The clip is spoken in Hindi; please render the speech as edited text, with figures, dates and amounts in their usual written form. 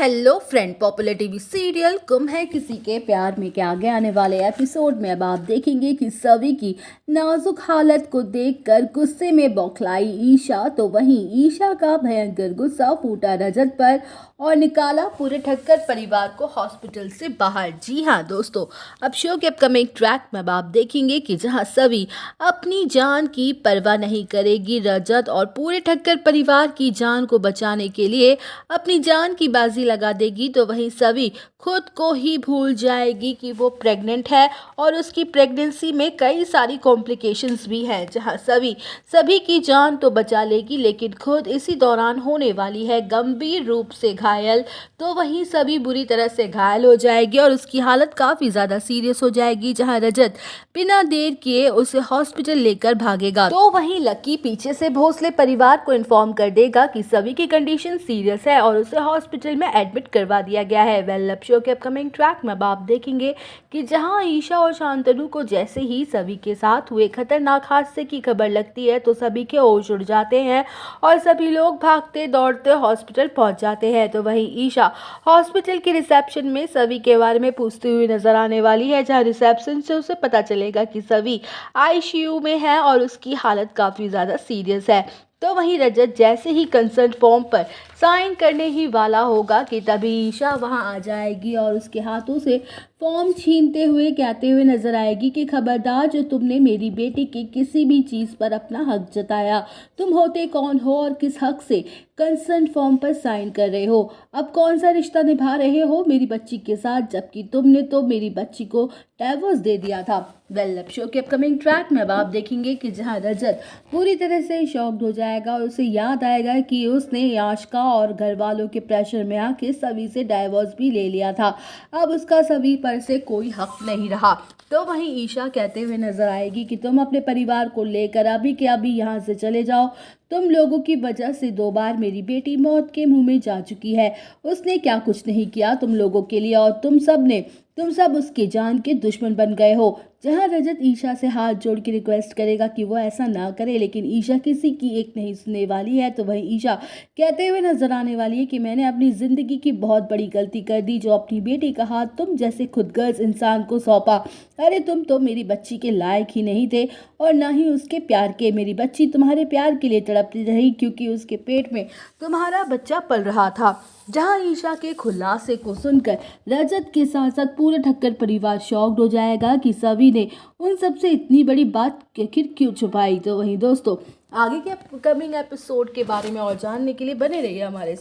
Hello friend, popular TV serial गुम है किसी के प्यार में के आगे आने वाले एपिसोड में अब आप देखेंगे कि सभी की नाजुक हालत को देखकर गुस्से में बौखलाई ईशा, तो वहीं ईशा का भयंकर गुस्सा फूटा रजत पर और निकाला पूरे ठक्कर परिवार को हॉस्पिटल से बाहर। जी हाँ दोस्तों, अब शो के अपकमिंग ट्रैक में अब आप देखेंगे कि जहां सभी अपनी जान की परवाह नहीं करेगी, रजत और पूरे ठक्कर परिवार की जान को बचाने के लिए अपनी जान की बाजी लगा देगी, तो वहीं सभी खुद को ही भूल जाएगी कि वो प्रेग्नेंट है और उसकी प्रेगनेंसी में कई सारी कॉम्प्लिकेशंस भी हैं। जहां सभी की जान तो बचा लेगी, लेकिन खुद इसी दौरान होने वाली है गंभीर रूप से घायल, तो वहीं सभी बुरी तरह से घायल हो जाएगी और उसकी हालत काफ़ी ज़्यादा सीरियस हो जाएगी। जहां रजत बिना देर किए उसे हॉस्पिटल लेकर भागेगा, तो वहीं लकी पीछे से भोसले परिवार को इन्फॉर्म कर देगा कि सभी की कंडीशन सीरियस है और उसे हॉस्पिटल में एडमिट करवा दिया गया है। वेल, शो के अपकमिंग ट्रैक में अब आप देखेंगे कि जहां ईशा और शांतनु को जैसे ही सभी के साथ हुए खतरनाक हादसे की खबर लगती है, तो सभी के होश उड़ जाते हैं और सभी लोग भागते दौड़ते हॉस्पिटल पहुंच जाते हैं। तो वहीं ईशा हॉस्पिटल के रिसेप्शन में सभी के बारे में पूछती हुई नजर आने वाली है, जहां रिसेप्शन से उसे पता चलेगा कि सभी आईसीयू में है और उसकी हालत काफ़ी ज़्यादा सीरियस है। तो वहीं रजत जैसे ही कंसर्न फॉर्म पर साइन करने ही वाला होगा कि तभी ईशा वहां आ जाएगी और उसके हाथों से फॉर्म छीनते हुए कहते हुए नजर आएगी कि खबरदार, जो तुमने मेरी बेटी की किसी भी चीज़ पर अपना हक जताया, तुम होते कौन हो और किस हक से कंसर्न फॉर्म पर साइन कर रहे हो? अब कौन सा रिश्ता निभा रहे हो मेरी बच्ची के साथ, जबकि तुमने तो मेरी बच्ची को डाइवोर्स दे दिया था। वेल, शो के अपकमिंग ट्रैक में अब आप देखेंगे कि जहां रजत पूरी तरह से शॉक्ड हो जाएगा और उसे याद आएगा कि उसने याशिका और घर वालों के प्रेशर में आके सभी से डाइवोर्स भी ले लिया था। अब उसका सभी पर से कोई हक नहीं रहा। तो वहीं ईशा कहते हुए नजर आएगी कि तुम अपने परिवार को लेकर अभी के अभी यहाँ से चले जाओ। तुम लोगों की वजह से 2 बार मेरी बेटी मौत के मुंह में जा चुकी है। उसने क्या कुछ नहीं किया तुम लोगों के लिए और तुम सब उसके जान के दुश्मन बन गए हो। जहां रजत ईशा से हाथ जोड़ के रिक्वेस्ट करेगा कि वो ऐसा ना करे, लेकिन ईशा किसी की एक नहीं सुनने वाली है। तो वहीं ईशा कहते हुए नजर आने वाली है कि मैंने अपनी जिंदगी की बहुत बड़ी गलती कर दी, जो अपनी बेटी का हाथ तुम जैसे खुदगर्ज इंसान को सौंपा। अरे तुम तो मेरी बच्ची के लायक ही नहीं थे और ना ही उसके प्यार के। मेरी बच्ची तुम्हारे प्यार के लिए तड़पती रही क्योंकि उसके पेट में तुम्हारा बच्चा पल रहा था। जहां ईशा के खुलासे को सुनकर रजत के साथ साथ पूरे ठक्कर परिवार शॉक्ड हो जाएगा कि सभी ने उन सबसे इतनी बड़ी बात आखिर क्यों छुपाई। तो वहीं दोस्तों, आगे के अपकमिंग एपिसोड के बारे में और जानने के लिए बने रहिए हमारे साथ।